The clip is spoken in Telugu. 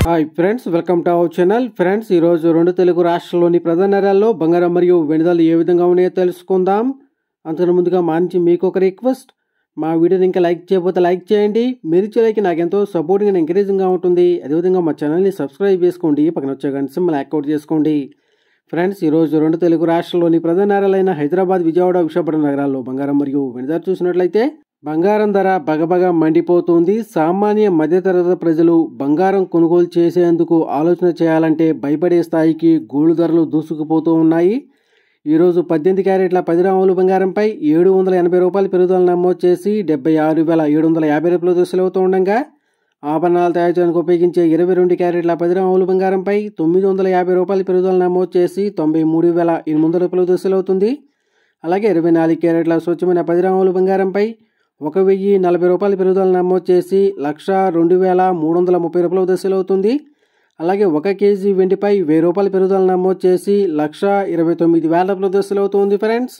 Hi friends, welcome to our channel. Friends, ఈరోజు రెండు తెలుగు రాష్ట్రాల్లోని ప్రధాన నగరాల్లో బంగారం మరియు వెండి ధరలు ఏ విధంగా ఉన్నాయో తెలుసుకుందాం. అంతకన్నా ముందుగా మా నుంచి మీకు ఒక రిక్వెస్ట్, మా వీడియోని ఇంకా లైక్ చేయకపోతే లైక్ చేయండి. మీరు ఇచ్చే లైక్ నాకు ఎంతో సపోర్టింగ్ అండ్ ఎంకరేజింగ్గా ఉంటుంది. అదేవిధంగా మా ఛానల్ని సబ్స్క్రైబ్ చేసుకోండి, పక్కన వచ్చే గంట సింబల్ యాక్టివేట్ చేసుకోండి. ఫ్రెండ్స్, ఈరోజు రెండు తెలుగు రాష్ట్రాల్లోని ప్రధాన నగరాలైన హైదరాబాద్, విజయవాడ, విశాఖపట్నం నగరాల్లో బంగారం మరియు వెండి ధర చూసినట్లయితే బంగారం ధర బగబగా మండిపోతుంది. సామాన్య మధ్యతరగతి ప్రజలు బంగారం కొనుగోలు చేసేందుకు ఆలోచన చేయాలంటే భయపడే స్థాయికి గోల్డ్ ధరలు దూసుకుపోతూ ఉన్నాయి. ఈరోజు 18 క్యారెట్ల 10 గ్రాముల బంగారంపై 780 రూపాయల పెరుగుదల నమోదు చేసి 76,750 రూపాయలు దశలవుతూ ఉండగా, ఆభరణాలు తయారు చేయడానికి ఉపయోగించే 22 క్యారెట్ల 10 గ్రాముల బంగారంపై 950 రూపాయల పెరుగుదల నమోదు చేసి 93,800 రూపాయలు దశలవుతుంది. అలాగే 24 క్యారెట్ల స్వచ్ఛమైన 10 గ్రాముల బంగారంపై 1,040 రూపాయల పెరుగుదల నమోదు చేసి 102,330 రూపాయల దశలవుతుంది. అలాగే 1 కేజీ వెండిపై 1000 రూపాయల పెరుగుదల నమోదు చేసి 1,29,000 రూపాయల దశలవుతుంది. ఫ్రెండ్స్.